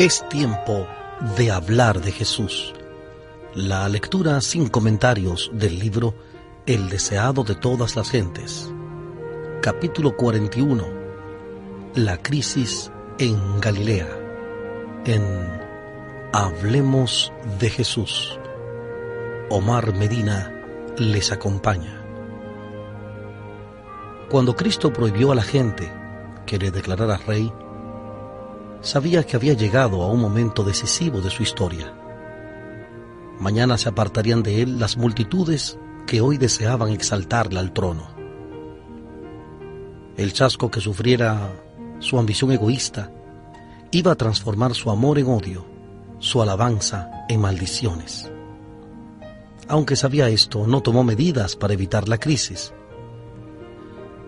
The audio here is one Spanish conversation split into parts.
Es tiempo de hablar de Jesús. La lectura sin comentarios del libro El deseado de todas las gentes. Capítulo 41. La crisis en Galilea. En Hablemos de Jesús. Omar Medina les acompaña. Cuando Cristo prohibió a la gente que le declarara rey, sabía que había llegado a un momento decisivo de su historia. Mañana se apartarían de él las multitudes que hoy deseaban exaltarle al trono. El chasco que sufriera su ambición egoísta iba a transformar su amor en odio, su alabanza en maldiciones. Aunque sabía esto, no tomó medidas para evitar la crisis.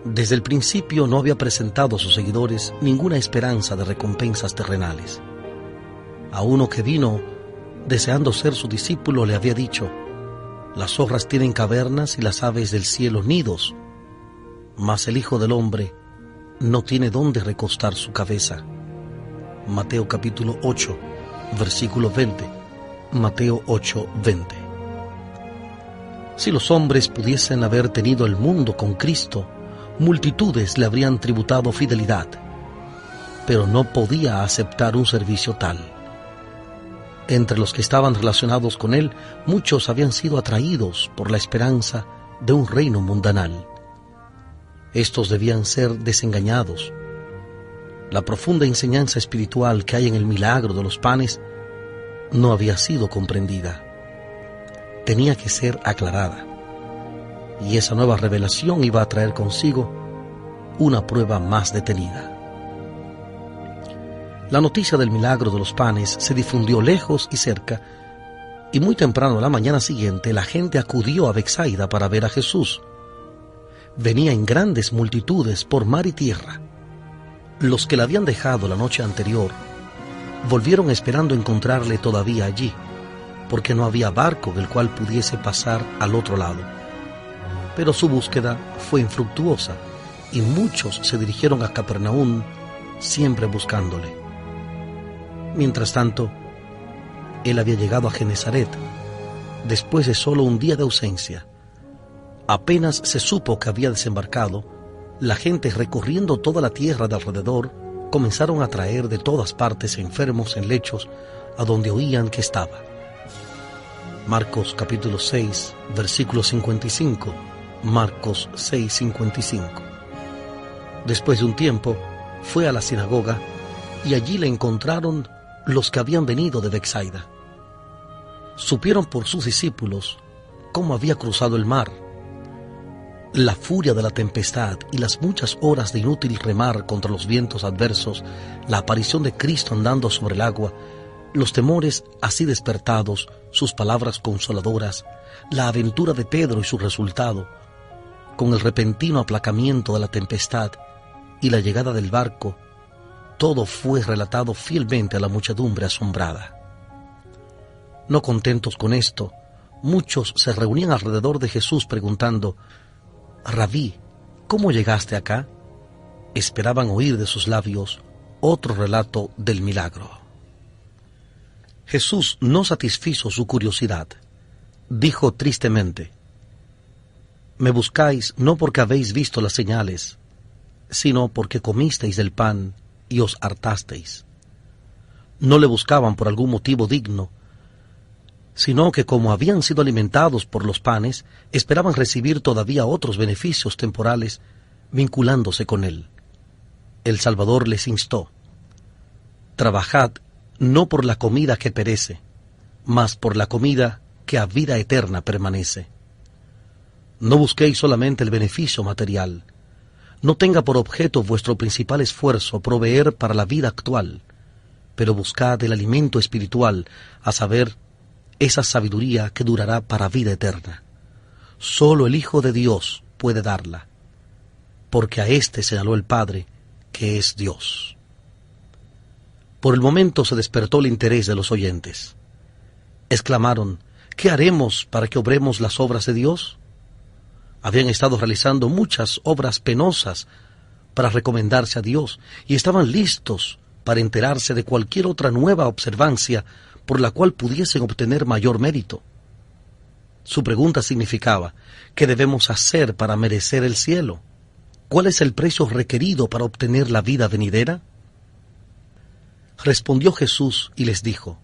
Desde el principio no había presentado a sus seguidores ninguna esperanza de recompensas terrenales. A uno que vino deseando ser su discípulo le había dicho: las zorras tienen cavernas y las aves del cielo nidos, mas el Hijo del Hombre no tiene dónde recostar su cabeza. Mateo capítulo 8, versículo 20. Mateo 8, 20. Si los hombres pudiesen haber tenido el mundo con Cristo, multitudes le habrían tributado fidelidad, pero no podía aceptar un servicio tal. Entre los que estaban relacionados con él, muchos habían sido atraídos por la esperanza de un reino mundanal. Estos debían ser desengañados. La profunda enseñanza espiritual que hay en el milagro de los panes no había sido comprendida. Tenía que ser aclarada. Y esa nueva revelación iba a traer consigo una prueba más detenida. La noticia del milagro de los panes se difundió lejos y cerca, y muy temprano a la mañana siguiente la gente acudió a Betsaida para ver a Jesús. Venía en grandes multitudes por mar y tierra. Los que le habían dejado la noche anterior volvieron esperando encontrarle todavía allí, porque no había barco del cual pudiese pasar al otro lado. Pero su búsqueda fue infructuosa y muchos se dirigieron a Capernaum siempre buscándole. Mientras tanto, él había llegado a Genezaret después de solo un día de ausencia. Apenas se supo que había desembarcado, la gente recorriendo toda la tierra de alrededor comenzaron a traer de todas partes enfermos en lechos a donde oían que estaba. Marcos capítulo 6, versículo 55. Marcos 6:55. Después de un tiempo, fue a la sinagoga y allí le encontraron los que habían venido de Betsaida. Supieron por sus discípulos cómo había cruzado el mar. La furia de la tempestad y las muchas horas de inútil remar contra los vientos adversos, la aparición de Cristo andando sobre el agua, los temores así despertados, sus palabras consoladoras, la aventura de Pedro y su resultado, con el repentino aplacamiento de la tempestad y la llegada del barco, todo fue relatado fielmente a la muchedumbre asombrada. No contentos con esto, muchos se reunían alrededor de Jesús preguntando: Rabí, ¿cómo llegaste acá? Esperaban oír de sus labios otro relato del milagro. Jesús no satisfizo su curiosidad. Dijo tristemente: me buscáis no porque habéis visto las señales, sino porque comisteis del pan y os hartasteis. No le buscaban por algún motivo digno, sino que como habían sido alimentados por los panes, esperaban recibir todavía otros beneficios temporales vinculándose con él. El Salvador les instó: trabajad no por la comida que perece, mas por la comida que a vida eterna permanece. No busquéis solamente el beneficio material. No tenga por objeto vuestro principal esfuerzo proveer para la vida actual, pero buscad el alimento espiritual, a saber, esa sabiduría que durará para vida eterna. Solo el Hijo de Dios puede darla, porque a éste señaló el Padre, que es Dios. Por el momento se despertó el interés de los oyentes. Exclamaron: ¿qué haremos para que obremos las obras de Dios? Habían estado realizando muchas obras penosas para recomendarse a Dios y estaban listos para enterarse de cualquier otra nueva observancia por la cual pudiesen obtener mayor mérito. Su pregunta significaba: ¿qué debemos hacer para merecer el cielo? ¿Cuál es el precio requerido para obtener la vida venidera? Respondió Jesús y les dijo: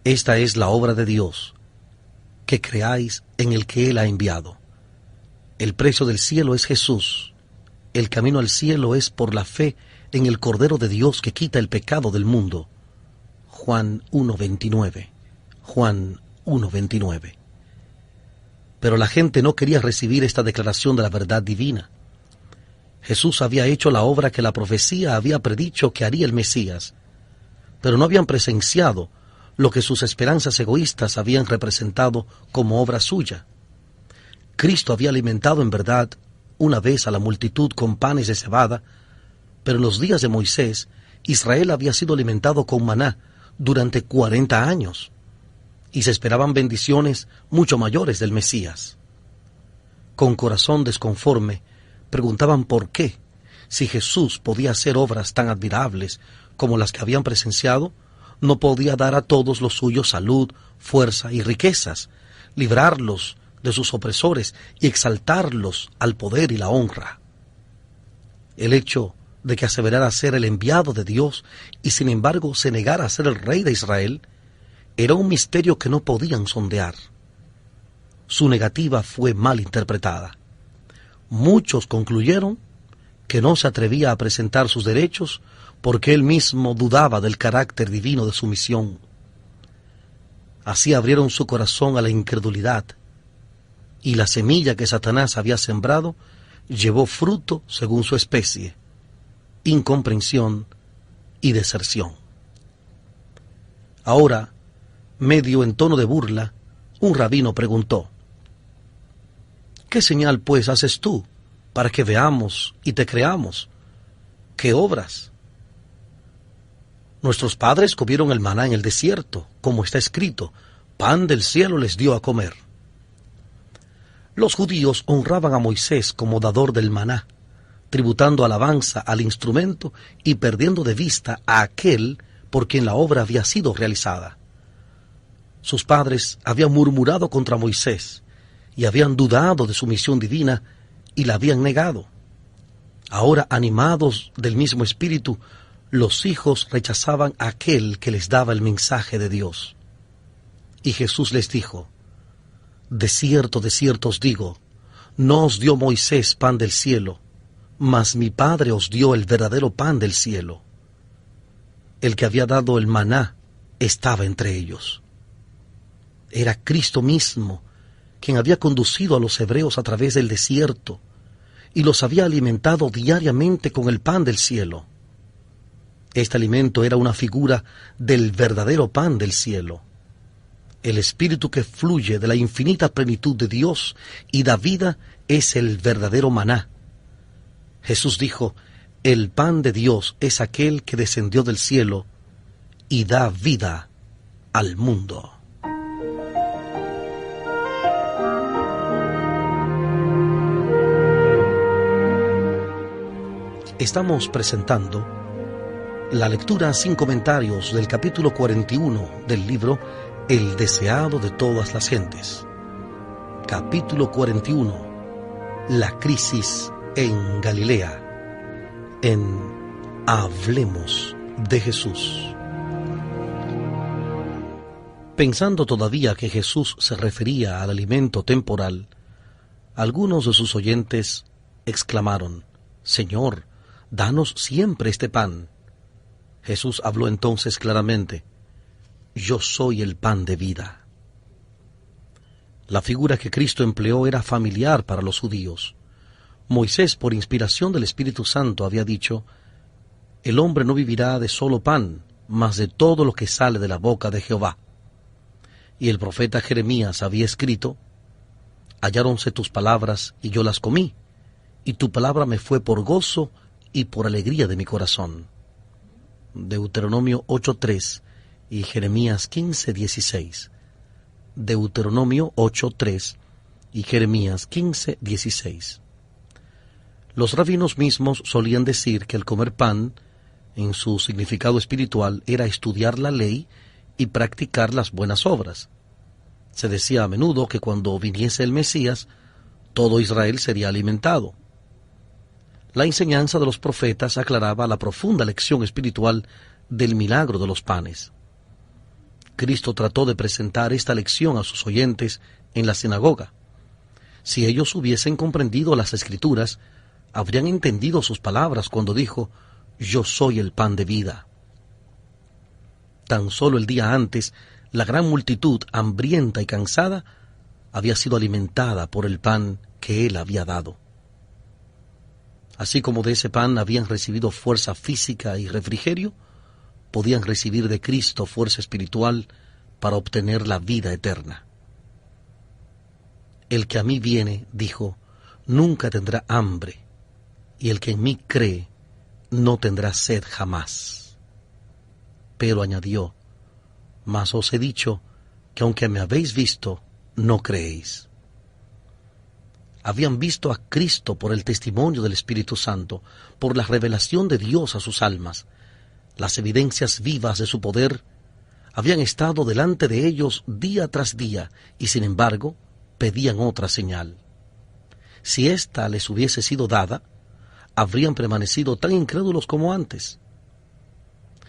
Esta es la obra de Dios, que creáis en el que Él ha enviado. El precio del cielo es Jesús. El camino al cielo es por la fe en el Cordero de Dios que quita el pecado del mundo. Juan 1:29. Juan 1:29. Pero la gente no quería recibir esta declaración de la verdad divina. Jesús había hecho la obra que la profecía había predicho que haría el Mesías, pero no habían presenciado lo que sus esperanzas egoístas habían representado como obra suya. Cristo había alimentado en verdad una vez a la multitud con panes de cebada, pero en los días de Moisés, Israel había sido alimentado con maná durante 40 años, y se esperaban bendiciones mucho mayores del Mesías. Con corazón desconforme, preguntaban por qué, si Jesús podía hacer obras tan admirables como las que habían presenciado, no podía dar a todos los suyos salud, fuerza y riquezas, librarlos de sus opresores y exaltarlos al poder y la honra. El hecho de que aseverara ser el enviado de Dios y sin embargo se negara a ser el rey de Israel era un misterio que no podían sondear. Su negativa fue mal interpretada. Muchos concluyeron que no se atrevía a presentar sus derechos porque él mismo dudaba del carácter divino de su misión. Así abrieron su corazón a la incredulidad, y la semilla que Satanás había sembrado llevó fruto según su especie: incomprensión y deserción. Ahora, medio en tono de burla, un rabino preguntó: ¿qué señal pues haces tú para que veamos y te creamos? ¿Qué obras? Nuestros padres comieron el maná en el desierto, como está escrito: pan del cielo les dio a comer. Los judíos honraban a Moisés como dador del maná, tributando alabanza al instrumento y perdiendo de vista a aquel por quien la obra había sido realizada. Sus padres habían murmurado contra Moisés y habían dudado de su misión divina y la habían negado. Ahora, animados del mismo espíritu, los hijos rechazaban a aquel que les daba el mensaje de Dios. Y Jesús les dijo: de cierto os digo, no os dio Moisés pan del cielo, mas mi Padre os dio el verdadero pan del cielo. El que había dado el maná estaba entre ellos. Era Cristo mismo quien había conducido a los hebreos a través del desierto y los había alimentado diariamente con el pan del cielo. Este alimento era una figura del verdadero pan del cielo, el espíritu que fluye de la infinita plenitud de Dios y da vida es el verdadero maná. Jesús dijo: el pan de Dios es aquel que descendió del cielo y da vida al mundo. Estamos presentando la lectura sin comentarios del capítulo 41 del libro El deseado de todas las gentes. Capítulo 41. La crisis en Galilea. En Hablemos de Jesús. Pensando todavía que Jesús se refería al alimento temporal, algunos de sus oyentes exclamaron: Señor, danos siempre este pan. Jesús habló entonces claramente: Yo soy el pan de vida. La figura que Cristo empleó era familiar para los judíos. Moisés, por inspiración del Espíritu Santo, había dicho: El hombre no vivirá de solo pan, mas de todo lo que sale de la boca de Jehová. Y el profeta Jeremías había escrito: Halláronse tus palabras y yo las comí, y tu palabra me fue por gozo y por alegría de mi corazón. Deuteronomio 8:3 y Jeremías 15:16. Deuteronomio 8:3 y Jeremías 15:16. Los rabinos mismos solían decir que el comer pan en su significado espiritual, era estudiar la ley y practicar las buenas obras. Se decía a menudo que cuando viniese el Mesías, todo Israel sería alimentado. La enseñanza de los profetas aclaraba la profunda lección espiritual del milagro de los panes. Cristo trató de presentar esta lección a sus oyentes en la sinagoga. Si ellos hubiesen comprendido las Escrituras, habrían entendido sus palabras cuando dijo: «Yo soy el pan de vida». Tan solo el día antes, la gran multitud, hambrienta y cansada, había sido alimentada por el pan que Él había dado. Así como de ese pan habían recibido fuerza física y refrigerio, podían recibir de Cristo fuerza espiritual para obtener la vida eterna. El que a mí viene, dijo, nunca tendrá hambre, y el que en mí cree no tendrá sed jamás. Pero añadió: mas os he dicho que aunque me habéis visto, no creéis. Habían visto a Cristo por el testimonio del Espíritu Santo, por la revelación de Dios a sus almas. Las evidencias vivas de su poder habían estado delante de ellos día tras día, y sin embargo pedían otra señal. Si ésta les hubiese sido dada, habrían permanecido tan incrédulos como antes.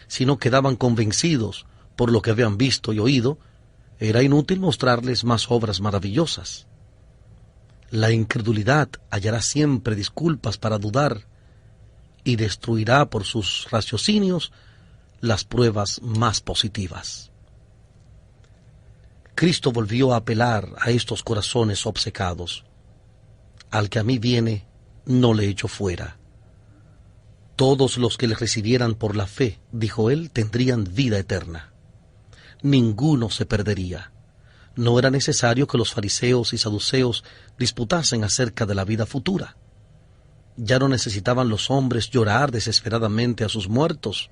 Si no quedaban convencidos por lo que habían visto y oído, era inútil mostrarles más obras maravillosas. La incredulidad hallará siempre disculpas para dudar y destruirá por sus raciocinios las pruebas más positivas. Cristo volvió a apelar a estos corazones obcecados. Al que a mí viene, no le echo fuera. Todos los que le recibieran por la fe, dijo él, tendrían vida eterna. Ninguno se perdería. No era necesario que los fariseos y saduceos disputasen acerca de la vida futura. Ya no necesitaban los hombres llorar desesperadamente a sus muertos.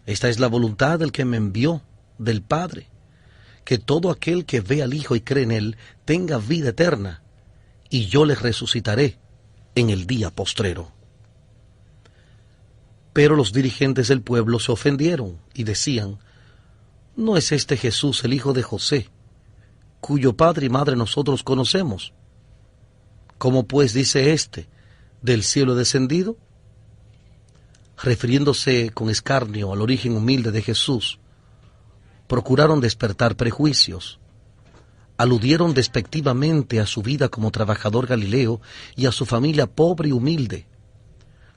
Esta es la voluntad del que me envió, del Padre, que todo aquel que ve al Hijo y cree en Él tenga vida eterna, y yo les resucitaré en el día postrero. Pero los dirigentes del pueblo se ofendieron y decían: ¿no es este Jesús el hijo de José, cuyo padre y madre nosotros conocemos? ¿Cómo pues dice éste: del cielo he descendido? Refiriéndose con escarnio al origen humilde de Jesús, procuraron despertar prejuicios. Aludieron despectivamente a su vida como trabajador galileo y a su familia pobre y humilde.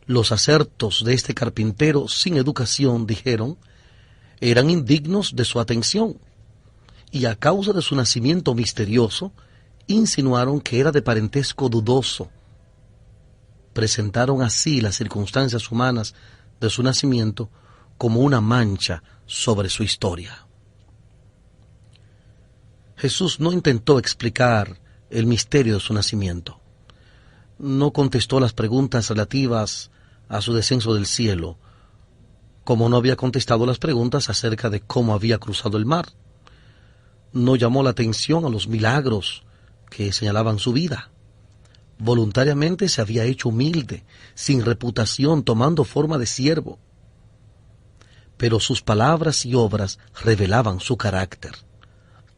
Los acertos de este carpintero sin educación, dijeron, eran indignos de su atención, y a causa de su nacimiento misterioso, insinuaron que era de parentesco dudoso. Presentaron así las circunstancias humanas de su nacimiento como una mancha sobre su historia. Jesús no intentó explicar el misterio de su nacimiento. No contestó las preguntas relativas a su descenso del cielo, como no había contestado las preguntas acerca de cómo había cruzado el mar. No llamó la atención a los milagros que señalaban su vida. Voluntariamente se había hecho humilde, sin reputación, tomando forma de siervo. Pero sus palabras y obras revelaban su carácter.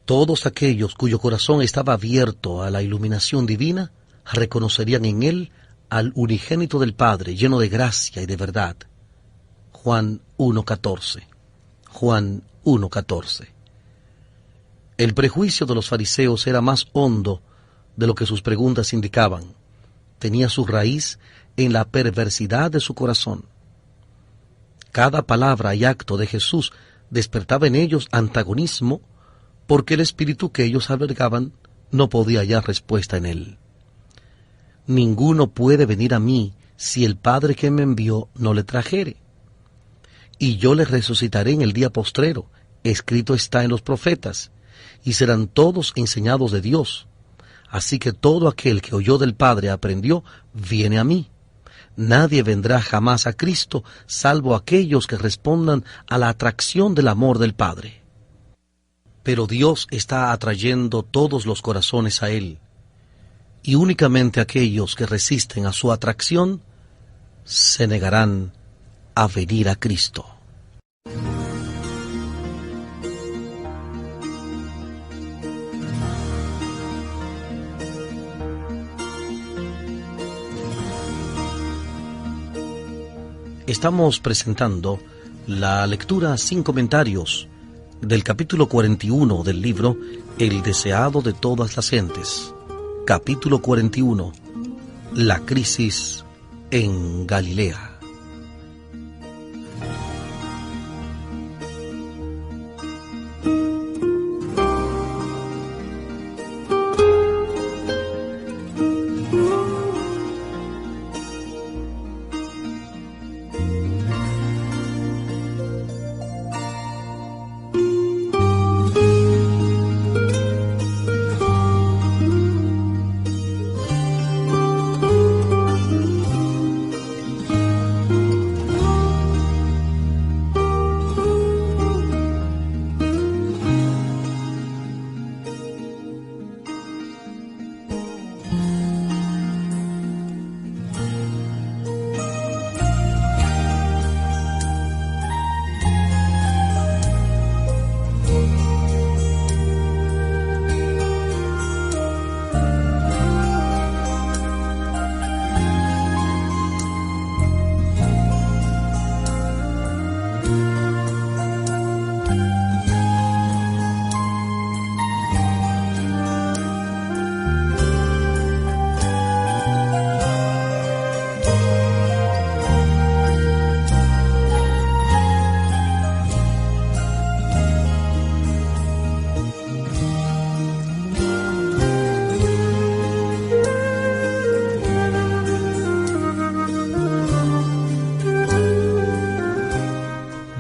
Todos aquellos cuyo corazón estaba abierto a la iluminación divina reconocerían en él al unigénito del Padre, lleno de gracia y de verdad. Juan 1:14. Juan 1:14. El prejuicio de los fariseos era más hondo de lo que sus preguntas indicaban. Tenía su raíz en la perversidad de su corazón. Cada palabra y acto de Jesús despertaba en ellos antagonismo, porque el espíritu que ellos albergaban no podía hallar respuesta en él. Ninguno puede venir a mí si el Padre que me envió no le trajere. Y yo le resucitaré en el día postrero, escrito está en los profetas, y serán todos enseñados de Dios. Así que todo aquel que oyó del Padre aprendió, viene a mí. Nadie vendrá jamás a Cristo, salvo aquellos que respondan a la atracción del amor del Padre. Pero Dios está atrayendo todos los corazones a Él, y únicamente aquellos que resisten a su atracción se negarán a venir a Cristo. Estamos presentando la lectura sin comentarios del capítulo 41 del libro El deseado de todas las gentes. Capítulo 41. La crisis en Galilea.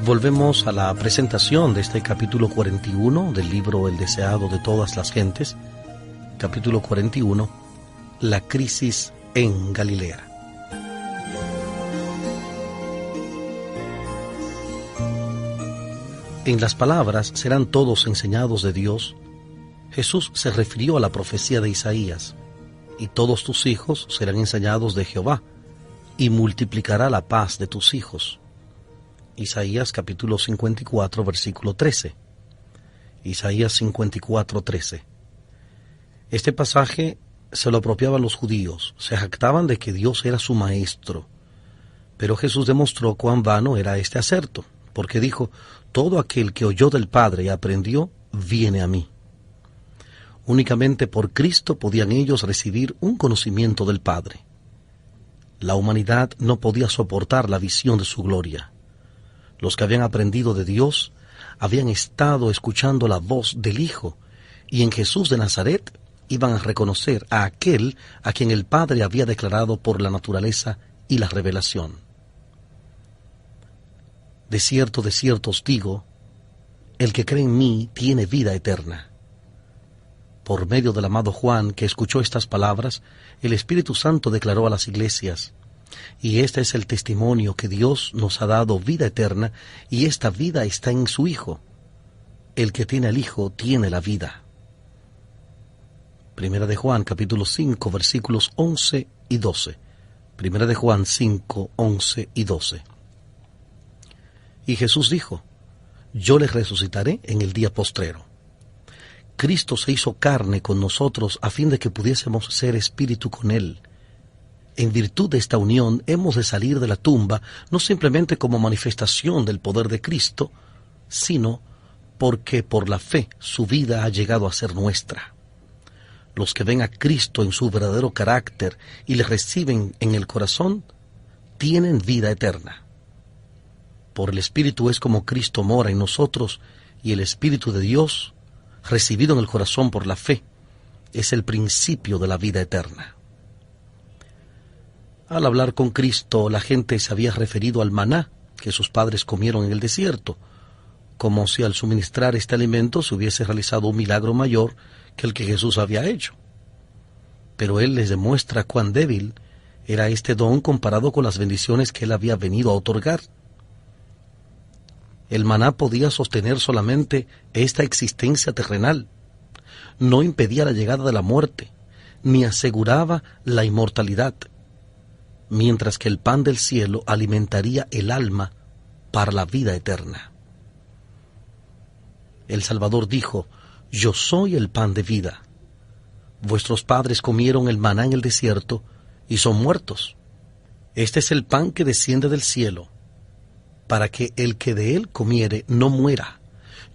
Volvemos a la presentación de este capítulo 41 del libro El deseado de todas las gentes. Capítulo 41, la crisis en Galilea. En las palabras serán todos enseñados de Dios, Jesús se refirió a la profecía de Isaías, y todos tus hijos serán enseñados de Jehová, y multiplicará la paz de tus hijos. Isaías capítulo 54, versículo 13. Isaías 54, 13. Este pasaje se lo apropiaban los judíos, se jactaban de que Dios era su maestro. Pero Jesús demostró cuán vano era este aserto, porque dijo: todo aquel que oyó del Padre y aprendió, viene a mí. Únicamente por Cristo podían ellos recibir un conocimiento del Padre. La humanidad no podía soportar la visión de su gloria. Los que habían aprendido de Dios habían estado escuchando la voz del Hijo, y en Jesús de Nazaret iban a reconocer a aquel a quien el Padre había declarado por la naturaleza y la revelación. De cierto os digo, el que cree en mí tiene vida eterna. Por medio del amado Juan, que escuchó estas palabras, el Espíritu Santo declaró a las iglesias: y este es el testimonio que Dios nos ha dado vida eterna, y esta vida está en su Hijo. El que tiene al Hijo tiene la vida. Primera de Juan, capítulo 5, versículos 11 y 12. Primera de Juan 5, 11 y 12. Y Jesús dijo: yo les resucitaré en el día postrero. Cristo se hizo carne con nosotros a fin de que pudiésemos ser espíritu con Él. En virtud de esta unión hemos de salir de la tumba, no simplemente como manifestación del poder de Cristo, sino porque por la fe su vida ha llegado a ser nuestra. Los que ven a Cristo en su verdadero carácter y le reciben en el corazón, tienen vida eterna. Por el Espíritu es como Cristo mora en nosotros, y el Espíritu de Dios, recibido en el corazón por la fe, es el principio de la vida eterna. Al hablar con Cristo, la gente se había referido al maná que sus padres comieron en el desierto, como si al suministrar este alimento se hubiese realizado un milagro mayor que el que Jesús había hecho. Pero Él les demuestra cuán débil era este don comparado con las bendiciones que Él había venido a otorgar. El maná podía sostener solamente esta existencia terrenal, no impedía la llegada de la muerte, ni aseguraba la inmortalidad. mientras que el pan del cielo alimentaría el alma para la vida eterna. El Salvador dijo: yo soy el pan de vida. Vuestros padres comieron el maná en el desierto y son muertos. Este es el pan que desciende del cielo, para que el que de él comiere no muera.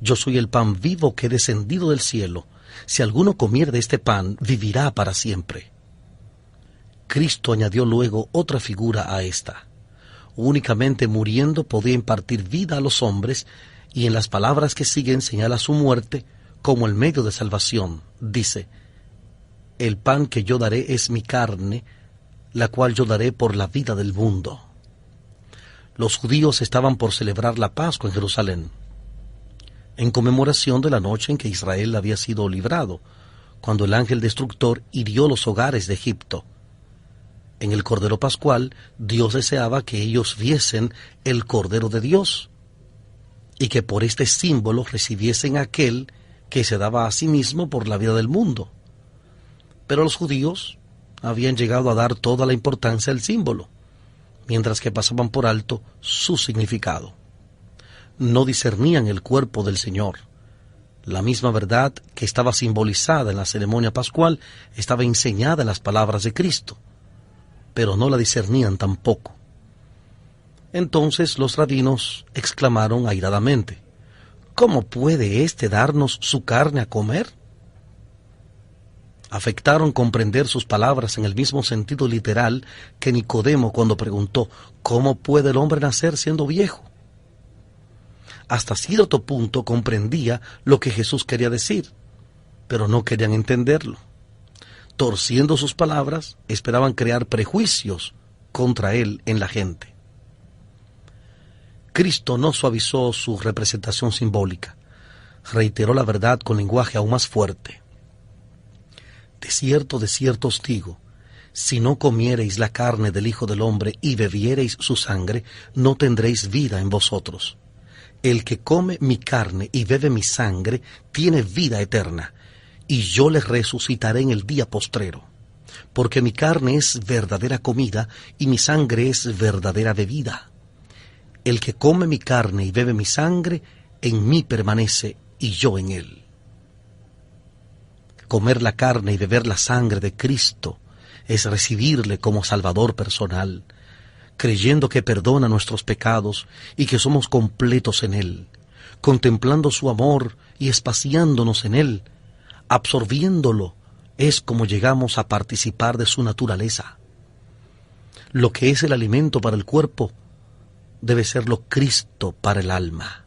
Yo soy el pan vivo que he descendido del cielo. Si alguno comiere de este pan, vivirá para siempre. Cristo añadió luego otra figura a esta. Únicamente muriendo podía impartir vida a los hombres, y en las palabras que siguen señala su muerte como el medio de salvación. Dice: el pan que yo daré es mi carne, la cual yo daré por la vida del mundo. Los judíos estaban por celebrar la Pascua en Jerusalén, en conmemoración de la noche en que Israel había sido librado, cuando el ángel destructor hirió los hogares de Egipto. En el Cordero Pascual, Dios deseaba que ellos viesen el Cordero de Dios, y que por este símbolo recibiesen aquel que se daba a sí mismo por la vida del mundo. Pero los judíos habían llegado a dar toda la importancia al símbolo, mientras que pasaban por alto su significado. No discernían el cuerpo del Señor. La misma verdad que estaba simbolizada en la ceremonia pascual estaba enseñada en las palabras de Cristo, pero no la discernían tampoco. Entonces los rabinos exclamaron airadamente: ¿cómo puede éste darnos su carne a comer? Afectaron comprender sus palabras en el mismo sentido literal que Nicodemo cuando preguntó: ¿cómo puede el hombre nacer siendo viejo? Hasta cierto punto comprendía lo que Jesús quería decir, pero no querían entenderlo. Torciendo sus palabras, esperaban crear prejuicios contra él en la gente. Cristo no suavizó su representación simbólica, reiteró la verdad con lenguaje aún más fuerte. De cierto os digo, si no comiereis la carne del Hijo del Hombre y bebiereis su sangre, no tendréis vida en vosotros. El que come mi carne y bebe mi sangre tiene vida eterna, y yo le resucitaré en el día postrero. Porque mi carne es verdadera comida y mi sangre es verdadera bebida. El que come mi carne y bebe mi sangre, en mí permanece y yo en él. Comer la carne y beber la sangre de Cristo es recibirle como Salvador personal, creyendo que perdona nuestros pecados y que somos completos en él, contemplando su amor y espaciándonos en él, absorbiéndolo, es como llegamos a participar de su naturaleza. Lo que es el alimento para el cuerpo debe serlo Cristo para el alma.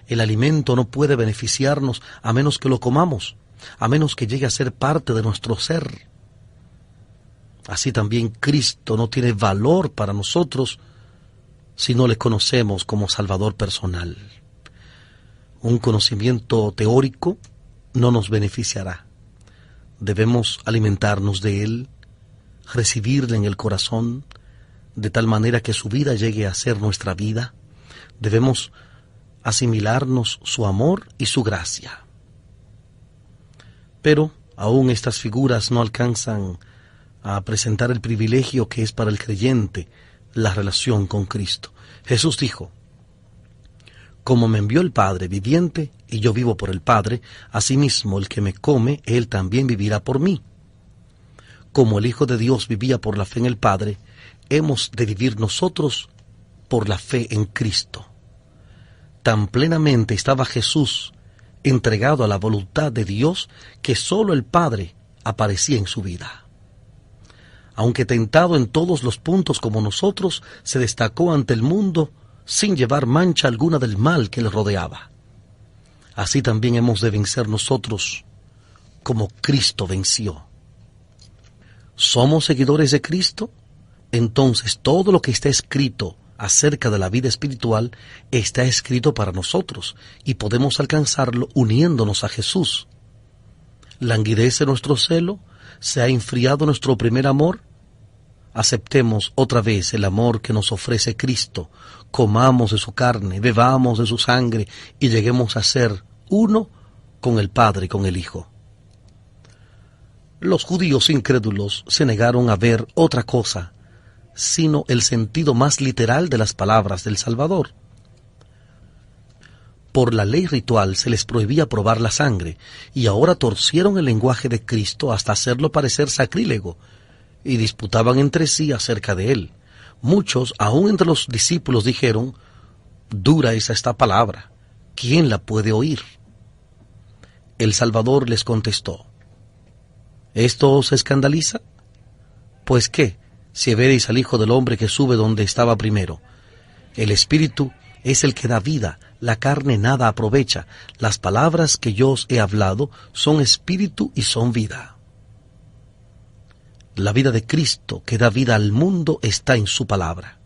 El alimento no puede beneficiarnos a menos que lo comamos, a menos que llegue a ser parte de nuestro ser. Así también Cristo no tiene valor para nosotros si no le conocemos como Salvador personal. Un conocimiento teórico no nos beneficiará. Debemos alimentarnos de Él, recibirle en el corazón, de tal manera que su vida llegue a ser nuestra vida. Debemos asimilarnos su amor y su gracia. Pero aún estas figuras no alcanzan a presentar el privilegio que es para el creyente la relación con Cristo. Jesús dijo: como me envió el Padre viviente y yo vivo por el Padre, asimismo el que me come, él también vivirá por mí. Como el Hijo de Dios vivía por la fe en el Padre, hemos de vivir nosotros por la fe en Cristo. Tan plenamente estaba Jesús entregado a la voluntad de Dios que sólo el Padre aparecía en su vida. Aunque tentado en todos los puntos como nosotros, se destacó ante el mundo sin llevar mancha alguna del mal que le rodeaba. Así también hemos de vencer nosotros como Cristo venció. ¿Somos seguidores de Cristo? Entonces todo lo que está escrito acerca de la vida espiritual está escrito para nosotros y podemos alcanzarlo uniéndonos a Jesús. ¿Languidece nuestro celo? ¿Se ha enfriado nuestro primer amor? Aceptemos otra vez el amor que nos ofrece Cristo, comamos de su carne, bebamos de su sangre y lleguemos a ser uno con el Padre y con el Hijo. Los judíos incrédulos se negaron a ver otra cosa sino el sentido más literal de las palabras del Salvador. Por la ley ritual se les prohibía probar la sangre, y ahora torcieron el lenguaje de Cristo hasta hacerlo parecer sacrílego, y disputaban entre sí acerca de él. Muchos, aun entre los discípulos, dijeron: «Dura es esta palabra, ¿quién la puede oír?». El Salvador les contestó: ¿esto os escandaliza? Pues qué, si veréis al Hijo del Hombre que sube donde estaba primero. El Espíritu es el que da vida, la carne nada aprovecha. Las palabras que yo os he hablado son espíritu y son vida. La vida de Cristo que da vida al mundo está en su palabra.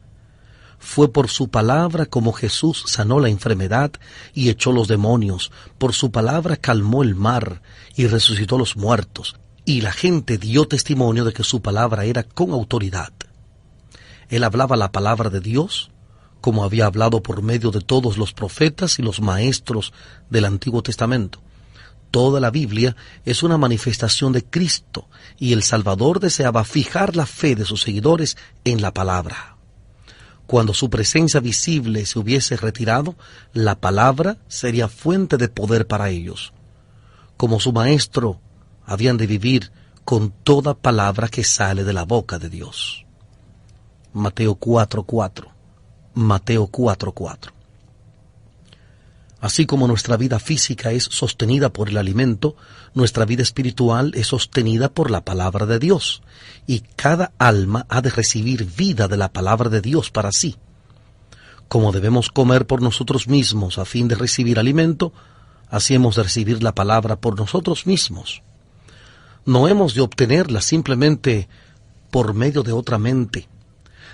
Fue por su palabra como Jesús sanó la enfermedad y echó los demonios. Por su palabra calmó el mar y resucitó los muertos. Y la gente dio testimonio de que su palabra era con autoridad. Él hablaba la palabra de Dios, como había hablado por medio de todos los profetas y los maestros del Antiguo Testamento. Toda la Biblia es una manifestación de Cristo, y el Salvador deseaba fijar la fe de sus seguidores en la palabra. Cuando su presencia visible se hubiese retirado, la palabra sería fuente de poder para ellos. Como su Maestro, habían de vivir con toda palabra que sale de la boca de Dios. Mateo 4:4. Mateo 4:4. Así como nuestra vida física es sostenida por el alimento, nuestra vida espiritual es sostenida por la palabra de Dios, y cada alma ha de recibir vida de la palabra de Dios para sí. Como debemos comer por nosotros mismos a fin de recibir alimento, así hemos de recibir la palabra por nosotros mismos. No hemos de obtenerla simplemente por medio de otra mente.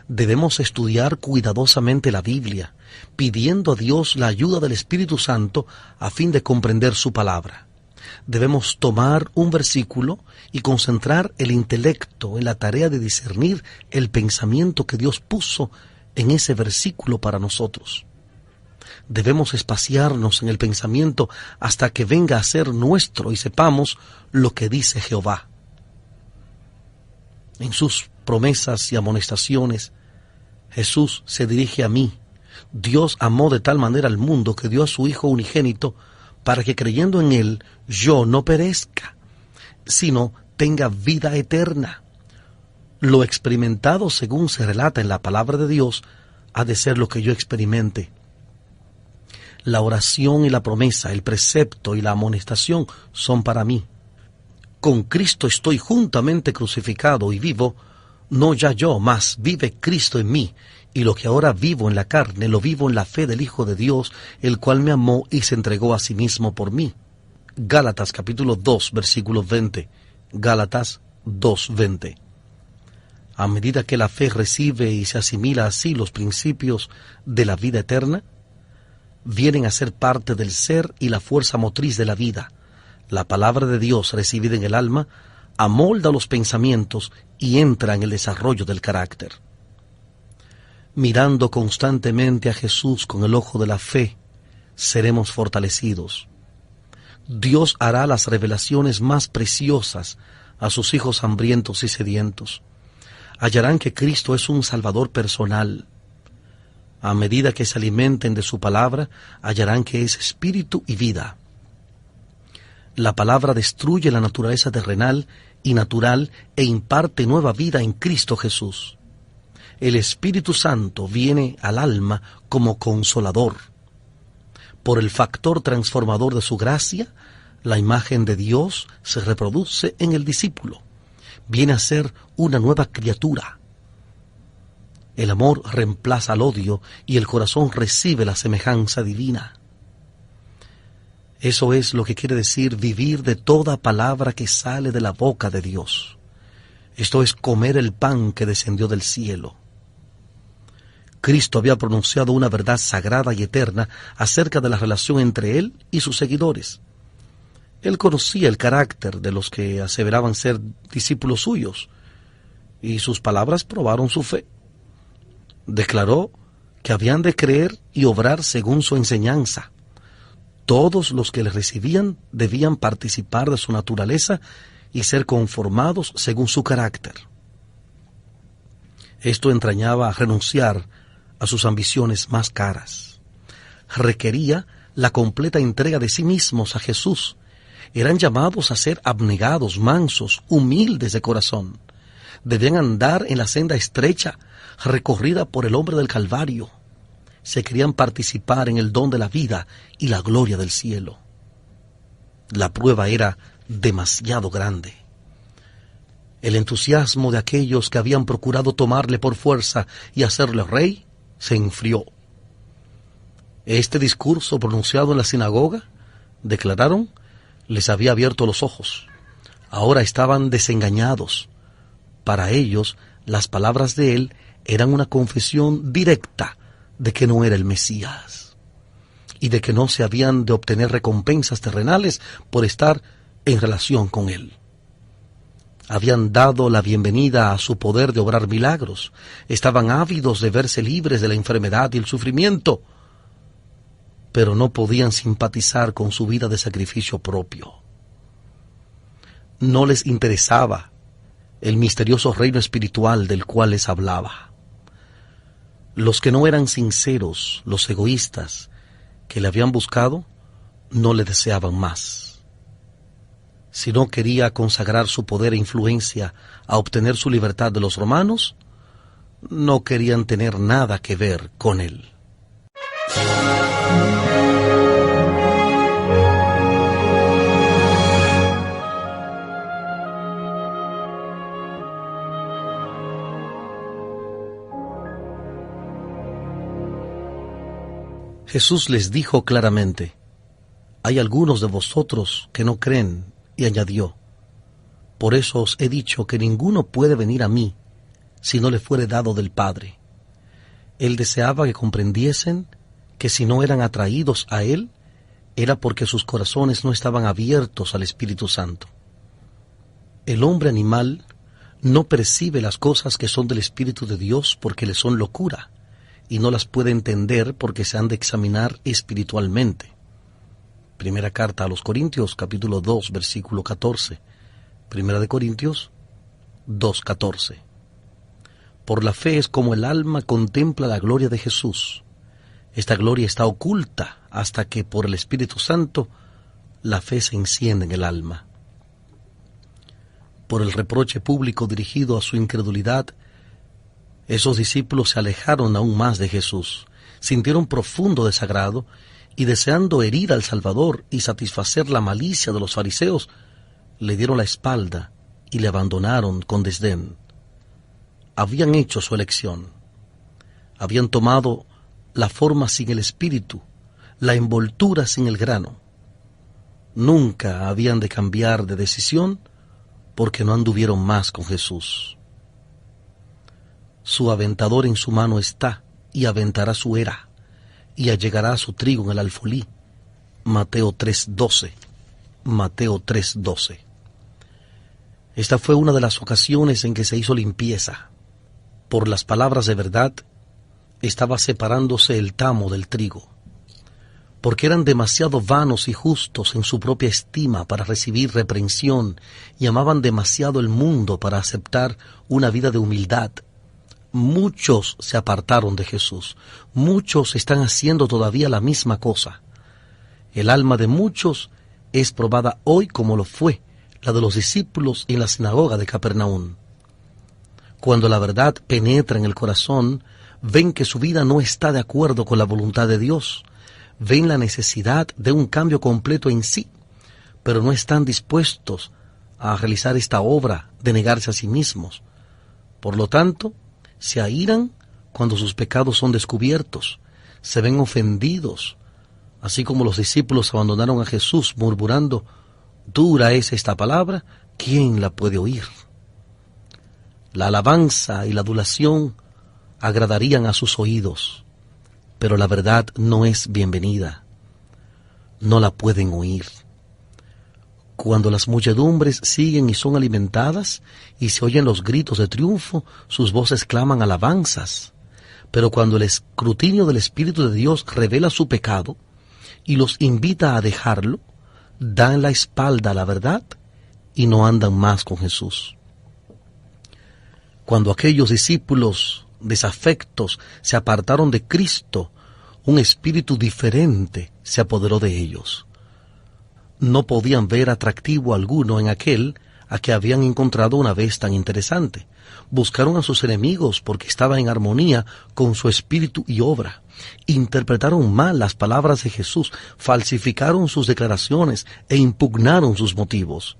Debemos estudiar cuidadosamente la Biblia, pidiendo a Dios la ayuda del Espíritu Santo a fin de comprender su palabra. Debemos tomar un versículo y concentrar el intelecto en la tarea de discernir el pensamiento que Dios puso en ese versículo para nosotros. Debemos espaciarnos en el pensamiento hasta que venga a ser nuestro y sepamos lo que dice Jehová. En sus promesas y amonestaciones, Jesús se dirige a mí. Dios amó de tal manera al mundo que dio a su Hijo unigénito para que creyendo en Él yo no perezca, sino tenga vida eterna. Lo experimentado según se relata en la palabra de Dios ha de ser lo que yo experimente. La oración y la promesa, el precepto y la amonestación son para mí. Con Cristo estoy juntamente crucificado y vivo, no ya yo, mas vive Cristo en mí, y lo que ahora vivo en la carne, lo vivo en la fe del Hijo de Dios, el cual me amó y se entregó a sí mismo por mí. Gálatas capítulo 2, versículo 20. Gálatas 2:20. A medida que la fe recibe y se asimila así los principios de la vida eterna, vienen a ser parte del ser y la fuerza motriz de la vida. La palabra de Dios recibida en el alma amolda los pensamientos y entra en el desarrollo del carácter. Mirando constantemente a Jesús con el ojo de la fe, seremos fortalecidos. Dios hará las revelaciones más preciosas a sus hijos hambrientos y sedientos. Hallarán que Cristo es un Salvador personal. A medida que se alimenten de su palabra, hallarán que es espíritu y vida. La palabra destruye la naturaleza terrenal y natural e imparte nueva vida en Cristo Jesús. El Espíritu Santo viene al alma como consolador. Por el factor transformador de su gracia, la imagen de Dios se reproduce en el discípulo. Viene a ser una nueva criatura. El amor reemplaza al odio y el corazón recibe la semejanza divina. Eso es lo que quiere decir vivir de toda palabra que sale de la boca de Dios. Esto es comer el pan que descendió del cielo. Cristo había pronunciado una verdad sagrada y eterna acerca de la relación entre Él y sus seguidores. Él conocía el carácter de los que aseveraban ser discípulos suyos, y sus palabras probaron su fe. Declaró que habían de creer y obrar según su enseñanza. Todos los que le recibían debían participar de su naturaleza y ser conformados según su carácter. Esto entrañaba renunciar a sus ambiciones más caras. Requería la completa entrega de sí mismos a Jesús. Eran llamados a ser abnegados, mansos, humildes de corazón. Debían andar en la senda estrecha recorrida por el hombre del Calvario. Se querían participar en el don de la vida y la gloria del cielo. La prueba era demasiado grande. El entusiasmo de aquellos que habían procurado tomarle por fuerza y hacerle rey se enfrió. Este discurso pronunciado en la sinagoga, declararon, les había abierto los ojos. Ahora estaban desengañados. Para ellos, las palabras de él eran una confesión directa de que no era el Mesías y de que no se habían de obtener recompensas terrenales por estar en relación con él. Habían dado la bienvenida a su poder de obrar milagros. Estaban ávidos de verse libres de la enfermedad y el sufrimiento, pero no podían simpatizar con su vida de sacrificio propio. No les interesaba el misterioso reino espiritual del cual les hablaba. Los que no eran sinceros, los egoístas que le habían buscado, no le deseaban más. Si no quería consagrar su poder e influencia a obtener su libertad de los romanos, no querían tener nada que ver con él. Jesús les dijo claramente, hay algunos de vosotros que no creen, y añadió, por eso os he dicho que ninguno puede venir a mí si no le fuere dado del Padre. Él deseaba que comprendiesen que si no eran atraídos a él, era porque sus corazones no estaban abiertos al Espíritu Santo. El hombre animal no percibe las cosas que son del Espíritu de Dios porque le son locura, y no las puede entender porque se han de examinar espiritualmente. Primera carta a los Corintios, capítulo 2, versículo 14. Primera de Corintios 2, 14. Por la fe es como el alma contempla la gloria de Jesús. Esta gloria está oculta hasta que por el Espíritu Santo la fe se enciende en el alma. Por el reproche público dirigido a su incredulidad, esos discípulos se alejaron aún más de Jesús, sintieron profundo desagrado y deseando herir al Salvador y satisfacer la malicia de los fariseos, le dieron la espalda y le abandonaron con desdén. Habían hecho su elección. Habían tomado la forma sin el espíritu, la envoltura sin el grano. Nunca habían de cambiar de decisión porque no anduvieron más con Jesús. Su aventador en su mano está y aventará su era y allegará su trigo en el alfolí. Mateo 3:12. Mateo 3:12. Esta fue una de las ocasiones en que se hizo limpieza. Por las palabras de verdad, estaba separándose el tamo del trigo, porque eran demasiado vanos y justos en su propia estima para recibir reprensión y amaban demasiado el mundo para aceptar una vida de humildad. Muchos se apartaron de Jesús, muchos están haciendo todavía la misma cosa. El alma de muchos es probada hoy como lo fue la de los discípulos en la sinagoga de Capernaum. Cuando la verdad penetra en el corazón, ven que su vida no está de acuerdo con la voluntad de Dios, ven la necesidad de un cambio completo en sí, pero no están dispuestos a realizar esta obra de negarse a sí mismos. Por lo tanto, se airan cuando sus pecados son descubiertos, se ven ofendidos, así como los discípulos abandonaron a Jesús murmurando, «Dura es esta palabra, ¿quién la puede oír?». La alabanza y la adulación agradarían a sus oídos, pero la verdad no es bienvenida, no la pueden oír. Cuando las muchedumbres siguen y son alimentadas y se oyen los gritos de triunfo, sus voces claman alabanzas. Pero cuando el escrutinio del Espíritu de Dios revela su pecado y los invita a dejarlo, dan la espalda a la verdad y no andan más con Jesús. Cuando aquellos discípulos desafectos se apartaron de Cristo, un espíritu diferente se apoderó de ellos. No podían ver atractivo alguno en aquel a que habían encontrado una vez tan interesante. Buscaron a sus enemigos porque estaba en armonía con su espíritu y obra. Interpretaron mal las palabras de Jesús, falsificaron sus declaraciones e impugnaron sus motivos.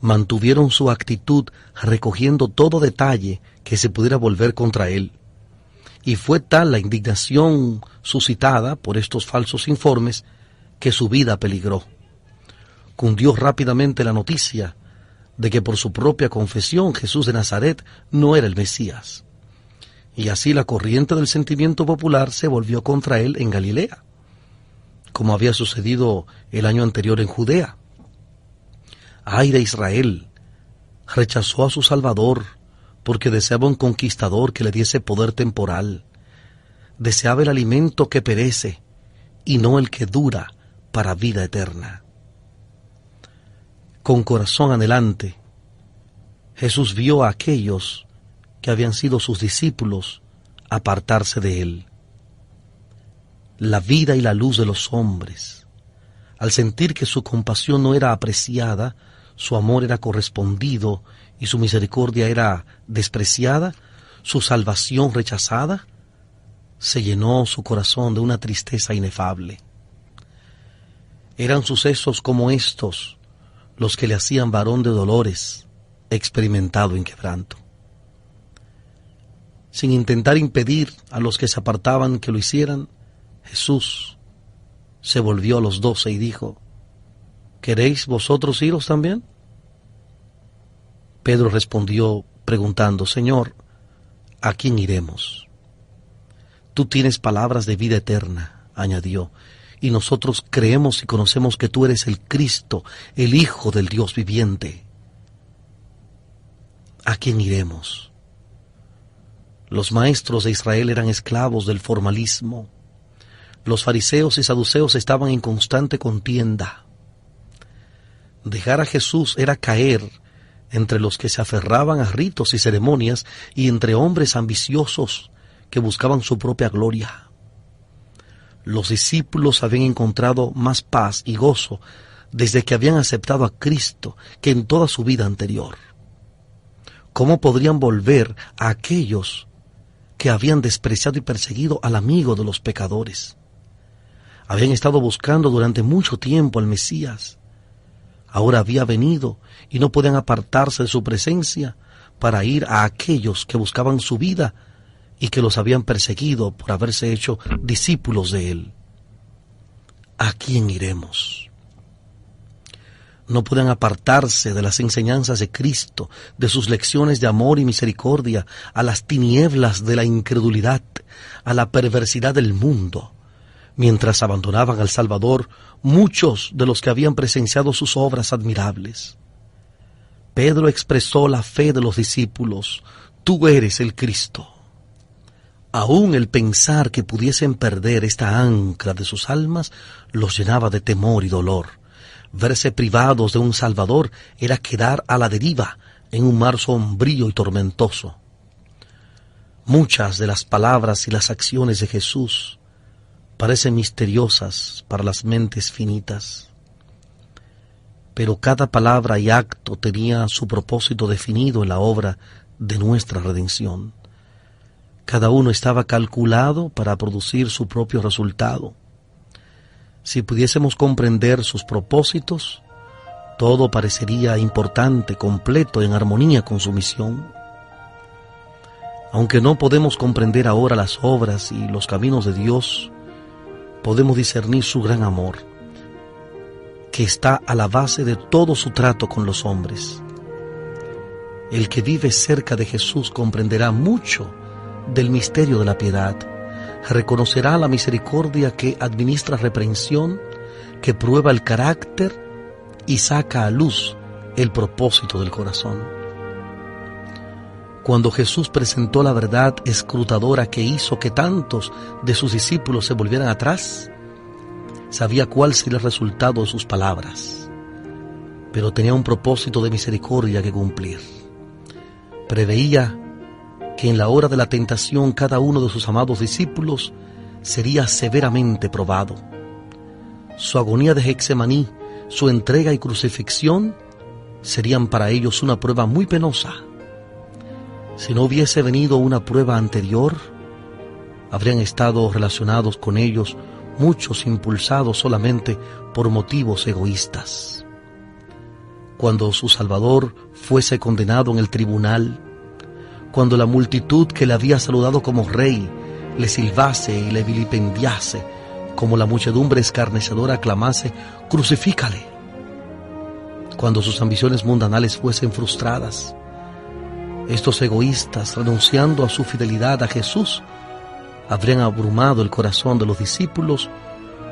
Mantuvieron su actitud recogiendo todo detalle que se pudiera volver contra él. Y fue tal la indignación suscitada por estos falsos informes que su vida peligró. Cundió rápidamente la noticia de que por su propia confesión Jesús de Nazaret no era el Mesías. Y así la corriente del sentimiento popular se volvió contra él en Galilea, como había sucedido el año anterior en Judea. ¡Ay de Israel! Rechazó a su Salvador porque deseaba un conquistador que le diese poder temporal. Deseaba el alimento que perece y no el que dura para vida eterna. Con corazón anhelante, Jesús vio a aquellos que habían sido sus discípulos apartarse de él. La vida y la luz de los hombres, al sentir que su compasión no era apreciada, su amor era correspondido y su misericordia era despreciada, su salvación rechazada, se llenó su corazón de una tristeza inefable. Eran sucesos como estos los que le hacían varón de dolores, experimentado en quebranto. Sin intentar impedir a los que se apartaban que lo hicieran, Jesús se volvió a los 12 y dijo: ¿Queréis vosotros iros también? Pedro respondió preguntando: Señor, ¿a quién iremos? Tú tienes palabras de vida eterna, añadió, y nosotros creemos y conocemos que tú eres el Cristo, el Hijo del Dios viviente. ¿A quién iremos? Los maestros de Israel eran esclavos del formalismo. Los fariseos y saduceos estaban en constante contienda. Dejar a Jesús era caer entre los que se aferraban a ritos y ceremonias y entre hombres ambiciosos que buscaban su propia gloria. Los discípulos habían encontrado más paz y gozo desde que habían aceptado a Cristo que en toda su vida anterior. ¿Cómo podrían volver a aquellos que habían despreciado y perseguido al amigo de los pecadores? Habían estado buscando durante mucho tiempo al Mesías. Ahora había venido y no podían apartarse de su presencia para ir a aquellos que buscaban su vida y que los habían perseguido por haberse hecho discípulos de él. ¿A quién iremos? No pueden apartarse de las enseñanzas de Cristo, de sus lecciones de amor y misericordia, a las tinieblas de la incredulidad, a la perversidad del mundo. Mientras abandonaban al Salvador, muchos de los que habían presenciado sus obras admirables. Pedro expresó la fe de los discípulos: tú eres el Cristo. Aún el pensar que pudiesen perder esta ancla de sus almas los llenaba de temor y dolor. Verse privados de un Salvador era quedar a la deriva en un mar sombrío y tormentoso. Muchas de las palabras y las acciones de Jesús parecen misteriosas para las mentes finitas, pero cada palabra y acto tenía su propósito definido en la obra de nuestra redención. Cada uno estaba calculado para producir su propio resultado. Si pudiésemos comprender sus propósitos, todo parecería importante, completo, en armonía con su misión. Aunque no podemos comprender ahora las obras y los caminos de Dios, podemos discernir su gran amor, que está a la base de todo su trato con los hombres. El que vive cerca de Jesús comprenderá mucho del misterio de la piedad, reconocerá la misericordia que administra reprensión, que prueba el carácter y saca a luz el propósito del corazón. Cuando Jesús presentó la verdad escrutadora que hizo que tantos de sus discípulos se volvieran atrás, sabía cuál sería el resultado de sus palabras, pero tenía un propósito de misericordia que cumplir. Preveía que en la hora de la tentación cada uno de sus amados discípulos sería severamente probado. Su agonía de Getsemaní, su entrega y crucifixión serían para ellos una prueba muy penosa. Si no hubiese venido una prueba anterior, habrían estado relacionados con ellos muchos impulsados solamente por motivos egoístas. Cuando su Salvador fuese condenado en el tribunal, cuando la multitud que le había saludado como rey le silbase y le vilipendiase, como la muchedumbre escarnecedora aclamase, «Crucifícale», cuando sus ambiciones mundanales fuesen frustradas, estos egoístas, renunciando a su fidelidad a Jesús, habrían abrumado el corazón de los discípulos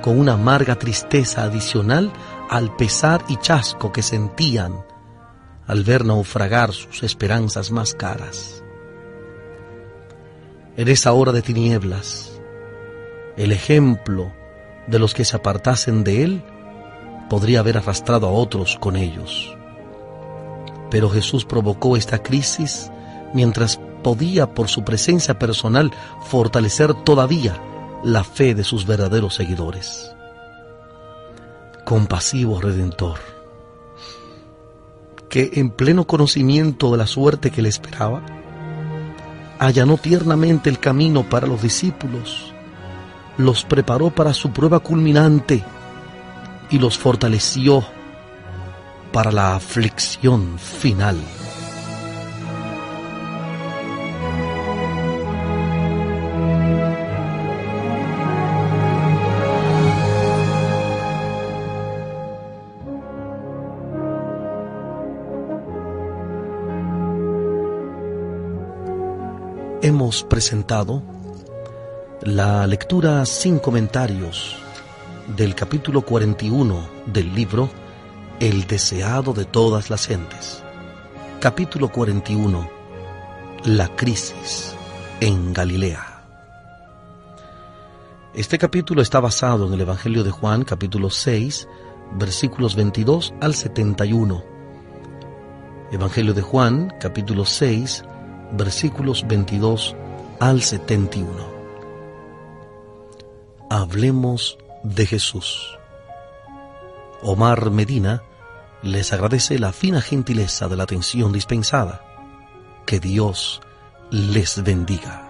con una amarga tristeza adicional al pesar y chasco que sentían al ver naufragar sus esperanzas más caras. En esa hora de tinieblas, el ejemplo de los que se apartasen de él podría haber arrastrado a otros con ellos. Pero Jesús provocó esta crisis mientras podía, por su presencia personal, fortalecer todavía la fe de sus verdaderos seguidores. Compasivo Redentor, que en pleno conocimiento de la suerte que le esperaba, allanó tiernamente el camino para los discípulos, los preparó para su prueba culminante y los fortaleció para la aflicción final. Hemos presentado la lectura sin comentarios del capítulo 41 del libro El deseado de todas las gentes. Capítulo 41. La crisis en Galilea. Este capítulo está basado en el Evangelio de Juan, capítulo 6, versículos 22 al 71. Evangelio de Juan, capítulo 6, versículos 22 al 71. Hablemos de Jesús. Omar Medina les agradece la fina gentileza de la atención dispensada. Que Dios les bendiga.